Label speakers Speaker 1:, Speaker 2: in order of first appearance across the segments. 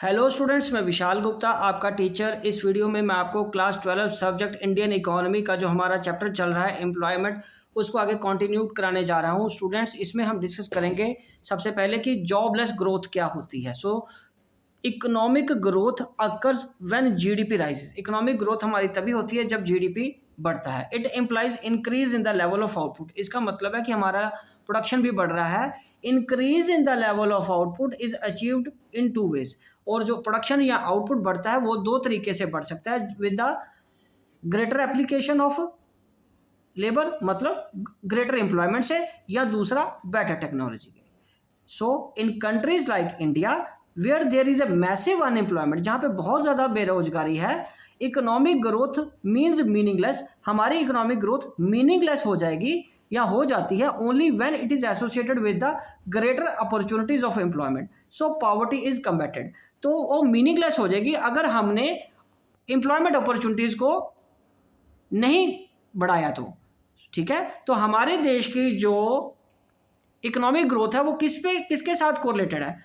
Speaker 1: Hello students, मैं विशाल गुप्ता आपका teacher. इस वीडियो में मैं आपको क्लास 12 सब्जेक्ट इंडियन इकोनॉमी का जो हमारा चैप्टर चल रहा है एम्प्लॉयमेंट, उसको आगे कंटिन्यू कराने जा रहा हूँ। स्टूडेंट्स, इसमें हम डिस्कस करेंगे सबसे पहले कि जॉबलेस ग्रोथ क्या होती है। Economic growth occurs when GDP rises. Economic growth हमारी तभी होती है जब जीडीपी बढ़ता है। It implies increase in the level of output. इसका मतलब है कि हमारा प्रोडक्शन भी बढ़ रहा है। Increase in the level of output is achieved in two ways. और जो प्रोडक्शन या आउटपुट बढ़ता है वो दो तरीके से बढ़ सकता है, with the greater application of labour, मतलब ग्रेटर एम्प्लॉयमेंट से, या दूसरा better technology. So in countries like India where there is a massive unemployment, जहाँ पे बहुत ज़्यादा बेरोजगारी है, इकोनॉमिक ग्रोथ मीन्स मीनिंगलेस। हमारी इकोनॉमिक ग्रोथ मीनिंगलेस हो जाएगी या हो जाती है only when it is associated with the greater opportunities of employment. So poverty is combated. तो वो मीनिंगलेस हो जाएगी अगर हमने एम्प्लॉयमेंट अपॉर्चुनिटीज़ को नहीं बढ़ाया तो। ठीक है, तो हमारे देश की जो इकोनॉमिक ग्रोथ है वो किसके साथ कोरिलेटेड है?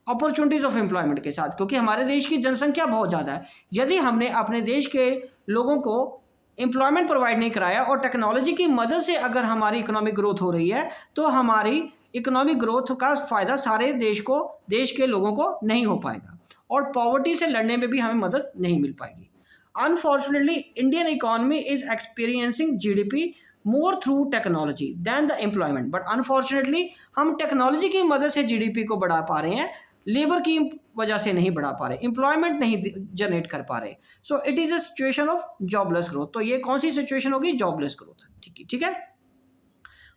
Speaker 1: अपॉर्चुनिटीज ऑफ एम्प्लॉयमेंट के साथ, क्योंकि हमारे देश की जनसंख्या बहुत ज़्यादा है। यदि हमने अपने देश के लोगों को एम्प्लॉयमेंट प्रोवाइड नहीं कराया और टेक्नोलॉजी की मदद से अगर हमारी इकोनॉमिक ग्रोथ हो रही है, तो हमारी इकोनॉमिक ग्रोथ का फ़ायदा सारे देश के लोगों को नहीं हो पाएगा और पॉवर्टी से लड़ने में भी हमें मदद नहीं मिल पाएगी। Unfortunately Indian economy is experiencing GDP more through technology than the employment. But unfortunately हम टेक्नोलॉजी की मदद से जीडीपी को बढ़ा पा रहे हैं, लेबर की वजह से नहीं बढ़ा पा रहे, एम्प्लॉयमेंट नहीं जनरेट कर पा रहे। So it is a situation of jobless growth. तो ये कौन सी सिचुएशन होगी? Jobless growth. ठीक है।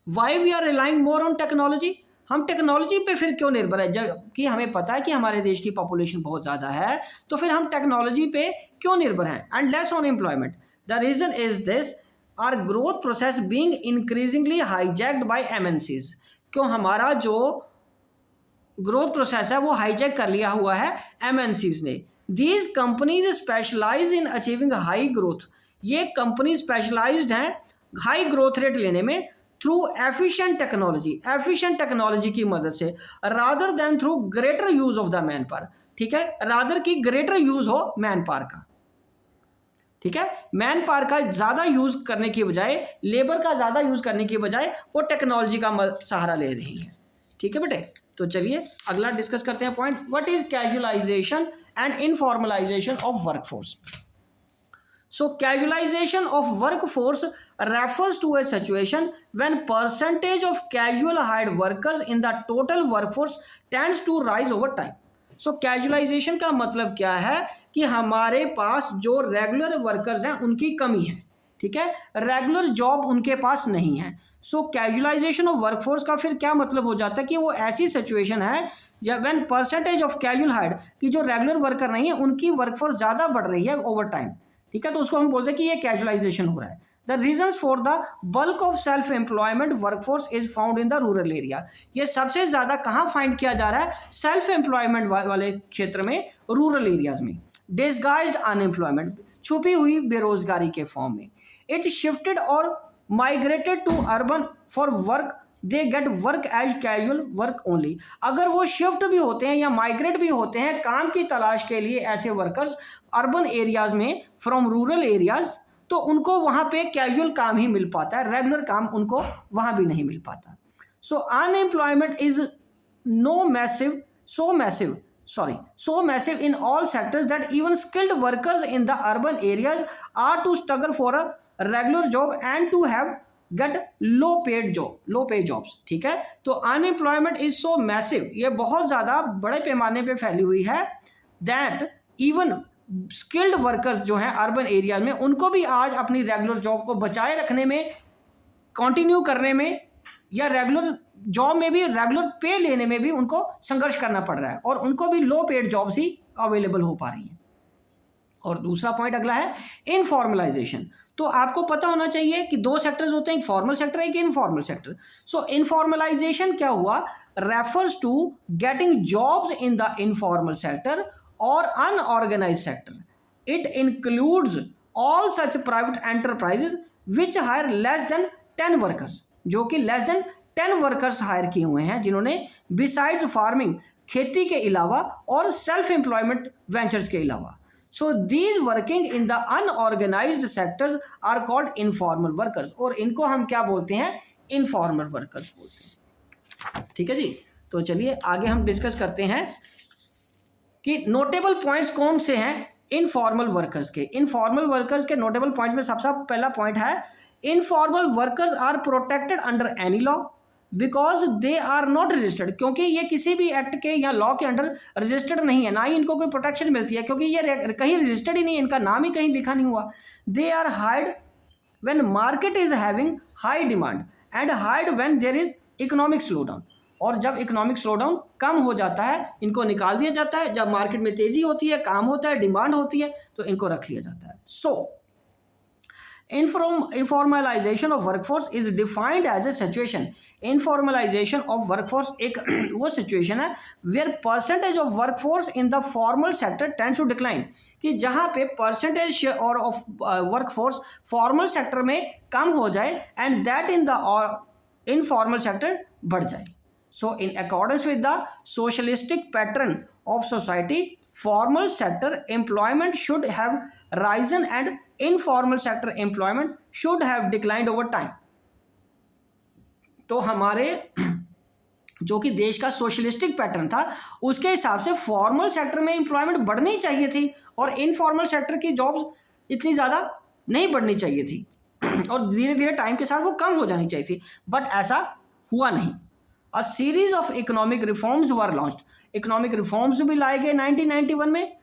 Speaker 1: Why we are relying more on technology? हम टेक्नोलॉजी पे फिर क्यों निर्भर है? जबकि हमें पता है कि हमारे देश की पॉपुलेशन बहुत ज़्यादा है, तो फिर हम टेक्नोलॉजी पे क्यों निर्भर हैं? And less on employment. The reason is this, our growth process being increasingly hijacked by MNCs. क्यों हमारा जो ग्रोथ प्रोसेस है वो हाईजैक कर लिया हुआ है एमएनसीज ने। These companies specialise in achieving high growth. ये कंपनी स्पेशलाइज्ड हैं हाई ग्रोथ रेट लेने में थ्रू एफिशिएंट टेक्नोलॉजी की मदद से, rather than through greater use of the man power. ठीक है, रादर की ग्रेटर यूज हो मैन पावर का। ठीक है, मैन पावर का ज़्यादा यूज करने की बजाय, लेबर का ज़्यादा यूज करने की बजाय वो टेक्नोलॉजी का सहारा ले रही है। ठीक है बेटे, तो चलिए अगला डिस्कस करते हैं point. What is casualisation and informalisation of workforce? So casualization of workforce refers to a situation when percentage of casual hired workers in the total workforce tends to rise over time. So casualization का मतलब क्या है कि हमारे पास जो regular workers हैं उनकी कमी है। ठीक है, रेगुलर जॉब उनके पास नहीं है। सो कैजुअलाइजेशन ऑफ वर्कफोर्स का फिर क्या मतलब हो जाता है कि वो ऐसी सिचुएशन है जब when percentage of casual hired, कि जो रेगुलर वर्कर नहीं है उनकी वर्कफोर्स ज़्यादा बढ़ रही है ओवर टाइम। ठीक है, तो उसको हम बोलते हैं कि ये कैजुअलाइजेशन हो रहा है। The reasons for the bulk of self employment workforce is found in the rural area. ये सबसे ज़्यादा कहाँ फाइंड किया जा रहा है? सेल्फ एम्प्लॉयमेंट वाले क्षेत्र में, रूरल एरियाज में। डिस्गाइज्ड अनएम्प्लॉयमेंट, छुपी हुई बेरोजगारी के फॉर्म में। इट शिफ्टेड और migrated to urban for work, they get work as casual work only. अगर वो शिफ्ट भी होते हैं या माइग्रेट भी होते हैं काम की तलाश के लिए, ऐसे वर्कर्स अर्बन एरियाज में फ्रॉम रूरल एरियाज, तो उनको वहाँ पे कैजुअल काम ही मिल पाता है, रेगुलर काम उनको वहाँ भी नहीं मिल पाता। So unemployment is so massive in all sectors that even skilled workers in the urban areas are to struggle for a regular job and to get low paid jobs। ठीक है, तो अनएम्प्लॉयमेंट इज सो मैसिव, ये बहुत ज़्यादा बड़े पैमाने पे फैली हुई है, दैट इवन स्किल्ड वर्कर्स जो हैं अर्बन एरिया में, उनको भी आज अपनी रेगुलर जॉब को बचाए रखने में, कंटिन्यू करने में, या रेगुलर जॉब में भी रेगुलर पे लेने में भी उनको संघर्ष करना पड़ रहा है और उनको भी लो पेड जॉब्स ही अवेलेबल हो पा रही हैं। और दूसरा पॉइंट अगला है इनफॉर्मलाइजेशन। तो आपको पता होना चाहिए कि दो सेक्टर्स होते हैं, एक फॉर्मल सेक्टर, एक इनफॉर्मल सेक्टर। सो इनफॉर्मलाइजेशन क्या हुआ? Refers to getting jobs in the informal sector और unorganized sector. It includes all such private enterprises which hire less than 10 workers, जो कि लेस देन 10 वर्कर्स हायर किए हुए हैं, जिन्होंने बिसाइड्स फार्मिंग खेती के अलावा और सेल्फ एम्प्लॉयमेंट वेंचर्स के अलावा। So these working in the unorganised sectors are called informal workers, और इनको हम क्या बोलते हैं? इनफॉर्मल वर्कर्स बोलते हैं। ठीक है जी, तो चलिए आगे हम डिस्कस करते हैं कि नोटेबल पॉइंट्स कौन से हैं इनफॉर्मल वर्कर्स के। इनफॉर्मल वर्कर्स के नोटेबल पॉइंट्स में सबसे पहला पॉइंट है, informal workers are protected under any law because they are not registered, क्योंकि ये किसी भी एक्ट के या लॉ के अंडर रजिस्टर्ड नहीं है, ना ही इनको कोई प्रोटेक्शन मिलती है, क्योंकि ये कहीं रजिस्टर्ड ही नहीं है, इनका नाम ही कहीं लिखा नहीं हुआ। They are hired when market is having high demand and hired when there is economic slow down, और जब इकोनॉमिक स्लो डाउन कम हो जाता है इनको निकाल दिया जाता है, जब मार्केट में तेजी होती है, काम होता है, डिमांड होती है, तो इनको रख लिया जाता है। So informalization of workforce is defined as a situation. Informalization of workforce एक वो सिचुएशन है where percentage of workforce in the formal sector tends to decline, कि जहां पे परसेंटेज और ऑफ वर्कफोर्स फॉर्मल सेक्टर में कम हो जाए and that in the informal sector बढ़ जाए। So in accordance with the socialistic pattern of society, formal sector employment should have risen and informal sector employment should have declined over time। तो हमारे जो कि देश का सोशलिस्टिक पैटर्न था उसके हिसाब से फॉर्मल सेक्टर में एम्प्लॉयमेंट बढ़नी चाहिए थी और इनफॉर्मल सेक्टर की जॉब्स इतनी ज़्यादा नहीं बढ़नी चाहिए थी और धीरे धीरे टाइम के साथ वो कम हो जानी चाहिए थी, बट ऐसा हुआ नहीं। A series of economic reforms were launched, economic reforms भी लाए गए 1991 में,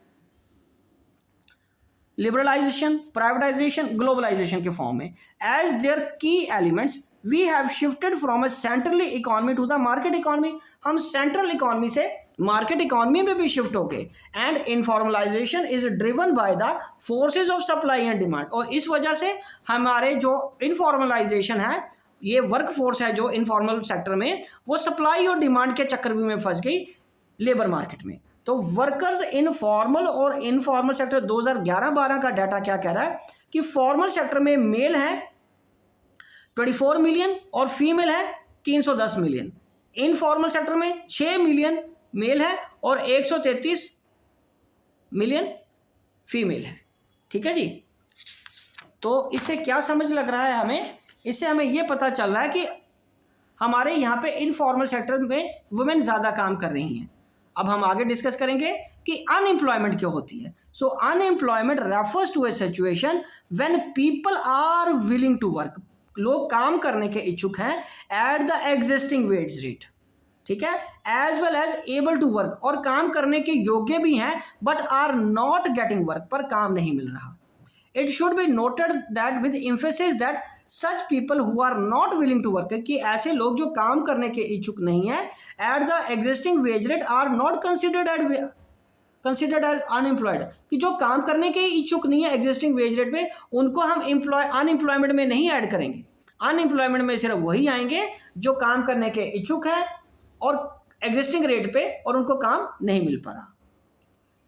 Speaker 1: लिबरलाइजेशन, प्राइवेटाइजेशन, ग्लोबलाइजेशन के फॉर्म में। As their key elements we have shifted from a central economy to the market economy, हम सेंट्रल इकोनॉमी से मार्केट इकोनॉमी में भी शिफ्ट हो गए। And informalisation is driven by the forces of supply and demand, और इस वजह से हमारे जो इनफॉर्मलाइजेशन है, ये वर्क फोर्स है जो इनफॉर्मल सेक्टर में, वो सप्लाई और डिमांड के चक्कर में फंस गई लेबर मार्केट में। तो वर्कर्स इन फॉर्मल और इनफॉर्मल सेक्टर 2011-12 का डाटा क्या कह रहा है कि फॉर्मल सेक्टर में मेल है 24 मिलियन और फीमेल है 310 मिलियन, इनफॉर्मल सेक्टर में 6 मिलियन मेल है और 133 मिलियन फीमेल है। ठीक है जी, तो इससे क्या समझ लग रहा है हमें? इससे हमें यह पता चल रहा है कि हमारे यहाँ पे इनफॉर्मल सेक्टर में वुमेन ज़्यादा काम कर रही हैं। अब हम आगे डिस्कस करेंगे कि अनएम्प्लॉयमेंट क्यों होती है। So unemployment refers to a situation when people are willing to work, लोग काम करने के इच्छुक हैं at the existing wage rate, ठीक है, as well as able to work, और काम करने के योग्य भी हैं but are not getting work, पर काम नहीं मिल रहा। It should be noted that with emphasis that such people who are not willing to work, कि ऐसे लोग जो काम करने के इच्छुक नहीं है at the existing wage rate are not considered as unemployed, कि जो काम करने के इच्छुक नहीं है एग्जिस्टिंग वेज रेट पे, उनको हम अनएम्प्लॉयमेंट में नहीं ऐड करेंगे। अनएम्प्लॉयमेंट में सिर्फ वही आएंगे जो काम करने के इच्छुक है और एग्जिस्टिंग रेट पे और उनको काम नहीं मिल पा रहा।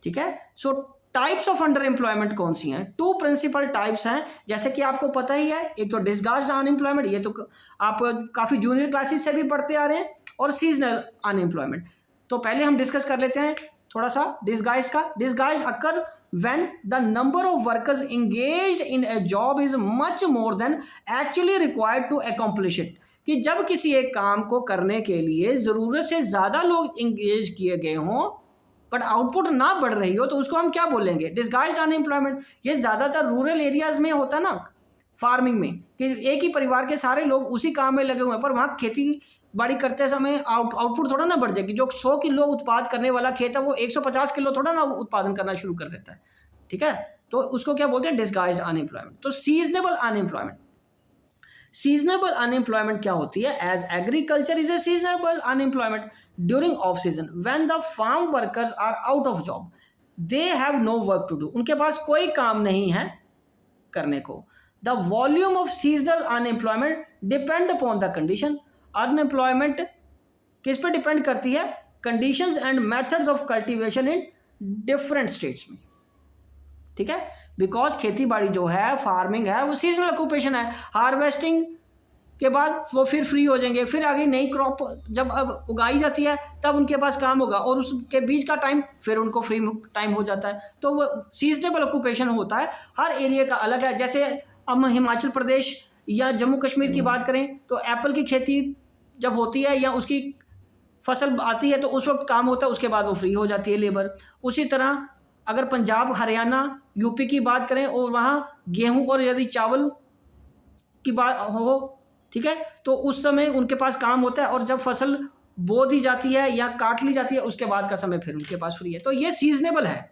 Speaker 1: ठीक है, सो टाइप्स ऑफ अंडर एम्प्लॉयमेंट कौन सी हैं? 2 प्रिंसिपल टाइप्स हैं, जैसे कि आपको पता ही है, एक तो डिस्गाइज्ड अनएम्प्लॉयमेंट, ये तो आप काफ़ी जूनियर क्लासेस से भी पढ़ते आ रहे हैं, और सीजनल अनएम्प्लॉयमेंट। तो पहले हम डिस्कस कर लेते हैं थोड़ा सा डिस्गाइज का। Disguise occur when the number of workers engaged in a job is much more than actually required to accomplish it, कि जब किसी एक काम को करने के लिए ज़रूरत से ज़्यादा लोग इंगेज किए गए हों बट आउटपुट ना बढ़ रही हो, तो उसको हम क्या बोलेंगे? Disguised unemployment. ये ज़्यादातर रूरल एरियाज़ में होता है ना, फार्मिंग में, कि एक ही परिवार के सारे लोग उसी काम में लगे हुए हैं, पर वहाँ खेती बाड़ी करते समय आउटपुट थोड़ा ना बढ़ जाएगी। जो 100 किलो उत्पाद करने वाला खेत है वो 150 किलो थोड़ा ना उत्पादन करना शुरू कर देता है। ठीक है, तो उसको क्या बोलते हैं? Disguised unemployment. तो सीजनेबल अनएम्प्लॉयमेंट, सीजनेबल अनएम्प्लॉयमेंट क्या होती है? As agriculture is a seasonable unemployment during off season when the farm workers are out of job, they have no work to do, उनके पास कोई काम नहीं है करने को। The volume of seasonal unemployment depend upon the condition, unemployment किस पे डिपेंड करती है? Conditions and methods of cultivation in different states में। ठीक है, बिकॉज खेती बाड़ी जो है, फार्मिंग है, वो सीजनल ऑक्यूपेशन है। हार्वेस्टिंग के बाद वो फिर फ्री हो जाएंगे, फिर आगे नई क्रॉप जब अब उगाई जाती है तब उनके पास काम होगा, और उसके बीच का टाइम फिर उनको फ्री टाइम हो जाता है। तो वो सीजनेबल ऑक्यूपेशन होता है, हर एरिया का अलग है। जैसे हम हिमाचल प्रदेश या जम्मू कश्मीर की बात करें तो एप्पल की खेती जब होती है या उसकी फसल आती है तो उस वक्त काम होता है, उसके बाद वो फ्री हो जाती है लेबर। उसी तरह अगर पंजाब, हरियाणा, यूपी की बात करें और वहाँ गेहूं और यदि चावल की बात हो, ठीक है, तो उस समय उनके पास काम होता है, और जब फसल बो दी जाती है या काट ली जाती है उसके बाद का समय फिर उनके पास फ्री है। तो ये सीजनेबल है।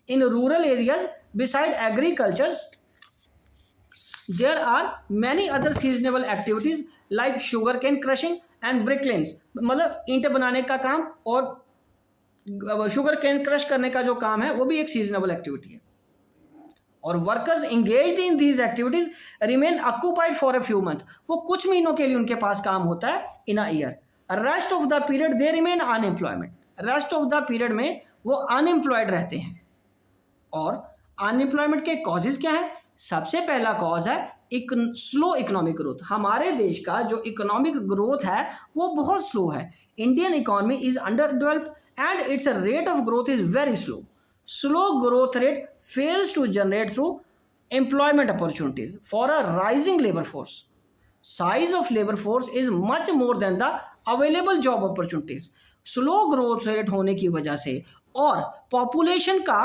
Speaker 1: In rural areas beside agriculture there are many other seasonable activities like sugar cane crushing and brick kilns, मतलब ईंट बनाने का काम और शुगर कैन क्रश करने का जो काम है वो भी एक सीजनेबल एक्टिविटी है। और workers engaged in these activities remain occupied for a few month, वो कुछ महीनों के लिए उनके पास काम होता है in a year. Rest of the period they remain unemployment, rest of the period में वो अनएम्प्लॉयड रहते हैं। और अनएम्प्लॉयमेंट के कॉजेज क्या है? सबसे पहला कॉज है स्लो इकोनॉमिक ग्रोथ। हमारे देश का जो इकोनॉमिक ग्रोथ है वो बहुत स्लो है। Indian economy is under developed and its rate of growth is very slow. Slow growth rate fails to generate through employment opportunities for a rising labor force. Size of labor force is much more than the available job opportunities. Slow growth rate होने की वजह से और population का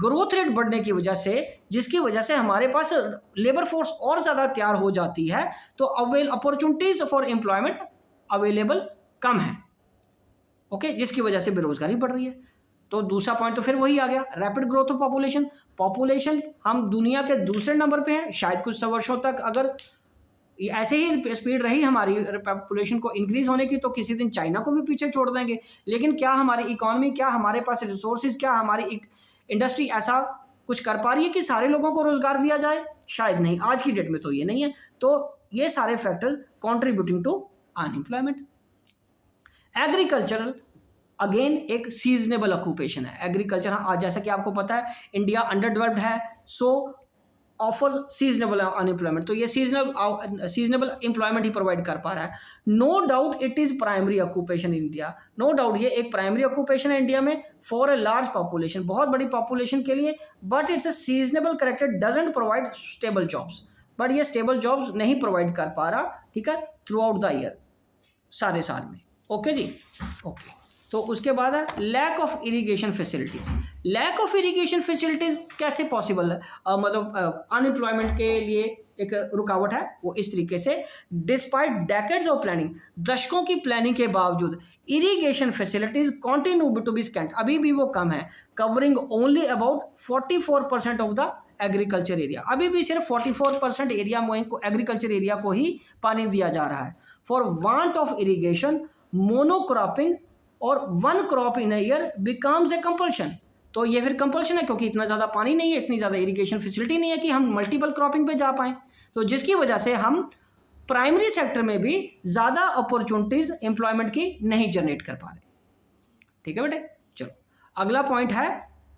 Speaker 1: growth rate बढ़ने की वजह से, जिसकी वजह से हमारे पास लेबर फोर्स और ज़्यादा तैयार हो जाती है, तो अपॉर्चुनिटीज फॉर एम्प्लॉयमेंट अवेलेबल कम है। ओके, जिसकी वजह से बेरोजगारी बढ़ रही है। तो दूसरा पॉइंट तो फिर वही आ गया, rapid growth of population. Population हम दुनिया के दूसरे नंबर पे हैं, शायद कुछ वर्षों तक अगर ऐसे ही स्पीड रही हमारी पॉपुलेशन को इंक्रीज होने की तो किसी दिन चाइना को भी पीछे छोड़ देंगे। लेकिन क्या हमारी इकोनॉमी, क्या हमारे पास रिसोर्सेज, क्या हमारी इंडस्ट्री ऐसा कुछ कर पा रही है कि सारे लोगों को रोजगार दिया जाए? शायद नहीं, आज की डेट में तो ये नहीं है। तो ये सारे factors contributing to unemployment. Agricultural again एक सीजनेबल ऑक्यूपेशन है। एग्रीकल्चर, आज जैसा कि आपको पता है इंडिया अंडर डेवलप्ड है, सो ऑफर्स सीजनेबल अनएम्प्लॉयमेंट। तो ये सीजनेबल एम्प्लॉयमेंट ही प्रोवाइड कर पा रहा है। No doubt it is primary occupation in India, no doubt ये एक प्राइमरी ऑक्यूपेशन है इंडिया में फॉर ए लार्ज पॉपुलेशन, बहुत बड़ी पॉपुलेशन के लिए। But it's a seasonable character, doesn't provide stable jobs. But ये स्टेबल जॉब्स नहीं प्रोवाइड कर पा रहा, ठीक है, थ्रू आउट द ईयर, सारे साल में। ओके जी, ओके। तो उसके बाद है lack of irrigation facilities. Lack of irrigation facilities कैसे पॉसिबल है? मतलब अनएम्प्लॉयमेंट के लिए एक रुकावट है वो इस तरीके से, डिस्पाइट डेकेड्स ऑफ प्लानिंग, दशकों की प्लानिंग के बावजूद irrigation facilities continue to be scant, अभी भी वो कम है। Covering only about 44% of the agriculture area, अभी भी सिर्फ 44% एरिया में एग्रीकल्चर एरिया को ही पानी दिया जा रहा है। For want of irrigation monocropping और one crop in year becomes a compulsion. तो ये फिर कंपल्शन है क्योंकि इतना ज़्यादा पानी नहीं है, इतनी ज़्यादा इरिगेशन फैसिलिटी नहीं है कि हम मल्टीपल क्रॉपिंग पे जा पाएँ। तो जिसकी वजह से हम प्राइमरी सेक्टर में भी ज़्यादा अपॉर्चुनिटीज़ एम्प्लॉयमेंट की नहीं जनरेट कर पा रहे। ठीक है बेटे, चलो अगला पॉइंट है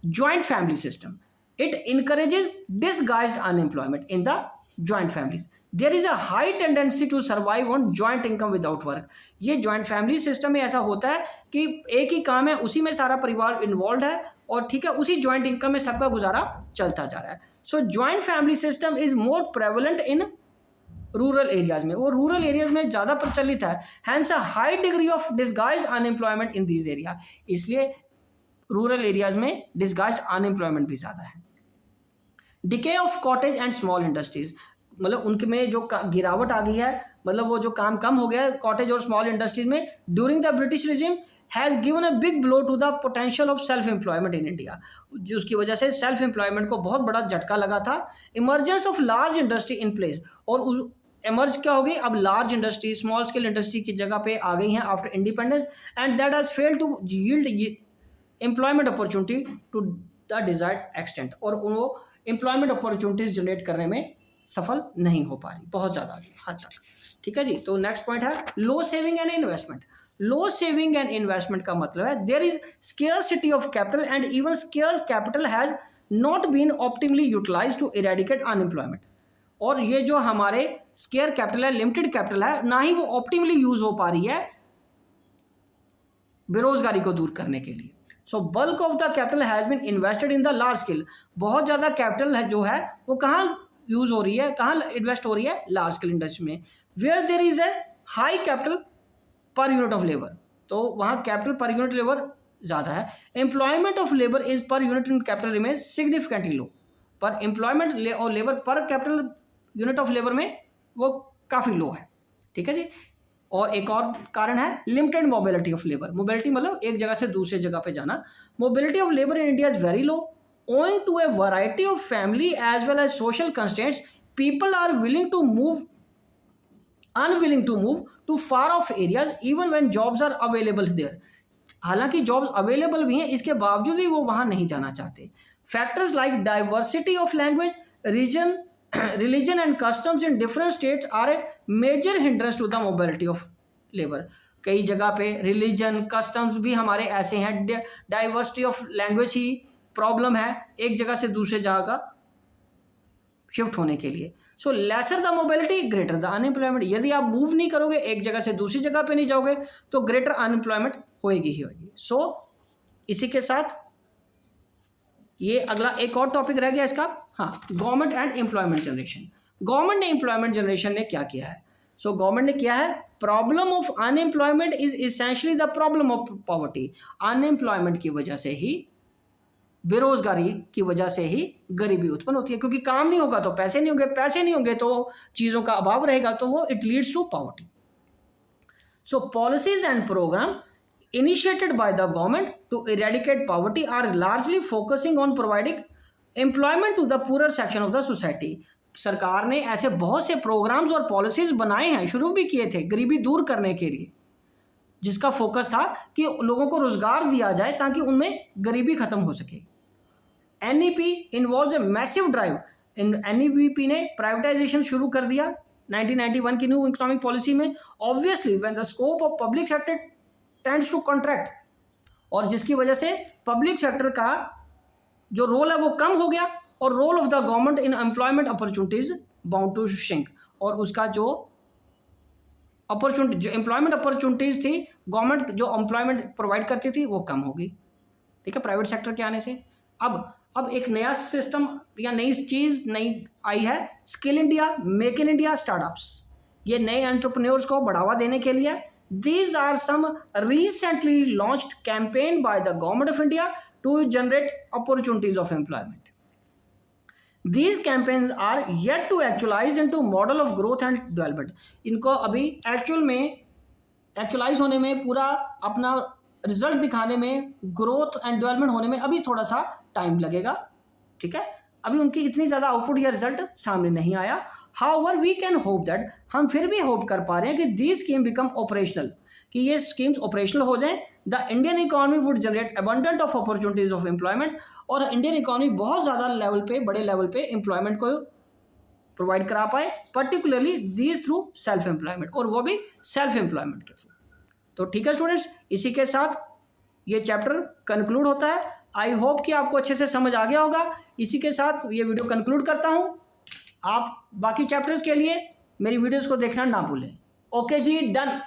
Speaker 1: joint family system. It encourages disguised unemployment in the joint families. There is a high tendency to survive on joint income without work. ये ज्वाइंट फैमिली सिस्टम में ऐसा होता है कि एक ही काम है, उसी में सारा परिवार इन्वॉल्व है और ठीक है, उसी ज्वाइंट इनकम में सबका गुजारा चलता जा रहा है। So joint family system is more prevalent in rural areas में, वो रूरल एरियाज में ज़्यादा प्रचलित है। Hence a high degree of disguised unemployment in these area, इसलिए रूरल एरियाज में डिसगाइज्ड अनएम्प्लॉयमेंट भी ज़्यादा है। Decay of cottage and small industries, मतलब उनके में जो गिरावट आ गई है, मतलब वो जो काम कम हो गया है कॉटेज और स्मॉल इंडस्ट्रीज में during the British regime, has given a big blow to the potential of self employment in India. जिसकी वजह से सेल्फ एम्प्लॉयमेंट को बहुत बड़ा झटका लगा था। Emergence of large industry in place, और एमर्ज क्या हो गई, अब large industry, small scale industry की जगह पे आ गई हैं after independence, and that has failed to yield employment opportunity to the desired extent, और वो एम्प्लॉयमेंट अपॉर्चुनिटीज जनरेट करने में सफल नहीं हो पा रही बहुत ज़्यादा हद तक। ठीक है जी, तो नेक्स्ट पॉइंट है low saving and investment. Low saving and investment का मतलब है there is scarcity of capital and even scarce capital has not been optimally utilised to eradicate unemployment. और ये जो हमारे स्केयर कैपिटल है, लिमिटेड कैपिटल है, ना ही वो ऑप्टिमली यूज हो पा रही है बेरोजगारी को दूर करने के लिए। So bulk of the capital has been invested in the large scale. बहुत ज़्यादा कैपिटल है जो है वो कहाँ यूज हो रही है, कहाँ इन्वेस्ट हो रही है, लार्ज स्केल इंडस्ट्री में, where there is a high capital per unit of labour. तो वहाँ कैपिटल पर यूनिट लेबर ज़्यादा है। Employment of labour is per unit in capital remains significantly low. पर एम्प्लॉयमेंट और लेबर पर कैपिटल यूनिट ऑफ लेबर में वो काफ़ी लो है। ठीक है जी। और एक और कारण है limited mobility of labour. Mobility मतलब एक जगह से दूसरे जगह पे जाना। Mobility of labour in India is very low owing to a variety of family as well as social constraints. People are unwilling to move to far off areas even when jobs are available there. हालांकि jobs available भी हैं, इसके बावजूद भी वो वहाँ नहीं जाना चाहते। Factors like diversity of language, religion and customs in different states are a major hindrance to the mobility of labor. कई जगह पे रिलीजन कस्टम्स भी हमारे ऐसे हैं, diversity of language he problem है एक जगह से दूसरे जगह का शिफ्ट होने के लिए। So lesser the mobility greater the unemployment. यदि आप मूव नहीं करोगे, एक जगह से दूसरी जगह पे नहीं जाओगे, तो ग्रेटर अनएम्प्लॉयमेंट होएगी ही होएगी। सो इसी के साथ ये अगला एक और टॉपिक रह गया इसका, हाँ, government and employment generation. Government ने एम्प्लॉयमेंट जनरेशन ने क्या किया है? सो गवर्नमेंट ने किया है, problem of unemployment is essentially the problem of poverty. Unemployment की वजह से ही, बेरोजगारी की वजह से ही गरीबी उत्पन्न होती है, क्योंकि काम नहीं होगा तो पैसे नहीं होंगे, पैसे नहीं होंगे तो चीज़ों का अभाव रहेगा, तो वो it leads to poverty. So policies and program initiated by the government to eradicate poverty are largely focusing on providing employment to the poorer section of the society. सरकार ने ऐसे बहुत से प्रोग्राम्स और पॉलिसीज बनाए हैं, शुरू भी किए थे गरीबी दूर करने के लिए, जिसका फोकस था कि लोगों को रोजगार दिया जाए ताकि उनमें गरीबी खत्म हो सके। NEP involves a massive drive. NEP ने प्राइवेटाइजेशन शुरू कर दिया 1991 की न्यू इकोनॉमिक पॉलिसी में। Obviously when the scope of public sector tends to contract, और जिसकी वजह से पब्लिक सेक्टर का जो रोल है वो कम हो गया, और role of the government in employment opportunities bound to shrink. और उसका जो अपॉर्चुनिटी, जो एम्प्लॉयमेंट अपॉर्चुनिटीज थी, गवर्नमेंट जो एम्प्लॉयमेंट प्रोवाइड करती थी, वो कम हो गई। ठीक है, प्राइवेट सेक्टर के आने से अब एक नया सिस्टम या नई चीज़ नई आई है, skill India, make in India, startups. ये नए एंटरप्रेन्योर्स को बढ़ावा देने के लिए these are some recently launched campaign by the government of India to generate opportunities of employment. These campaigns are yet to actualize into model of growth and development. इनको अभी actualise होने में, पूरा अपना रिजल्ट दिखाने में, ग्रोथ एंड डेवलपमेंट होने में अभी थोड़ा सा टाइम लगेगा। ठीक है, अभी उनकी इतनी ज़्यादा आउटपुट या रिजल्ट सामने नहीं आया। However we can hope that, हम फिर भी होप कर पा रहे हैं कि दीज स्कीम बिकम ऑपरेशनल, कि ये स्कीम्स ऑपरेशनल हो जाएं। The Indian economy would generate abundant of opportunities of employment, और इंडियन इकोनॉमी बहुत ज़्यादा लेवल पे, बड़े लेवल पे एम्प्लॉयमेंट को प्रोवाइड करा पाए, particularly these through self employment, और वो भी सेल्फ एम्प्लॉयमेंट के थ्रू। तो ठीक है स्टूडेंट्स, इसी के साथ ये चैप्टर कंक्लूड होता है। आई होप कि आपको अच्छे से समझ आ गया होगा। इसी के साथ ये वीडियो कंक्लूड करता हूँ। आप बाकी चैप्टर्स के लिए मेरी वीडियोस को देखना ना भूलें। ओके जी, डन।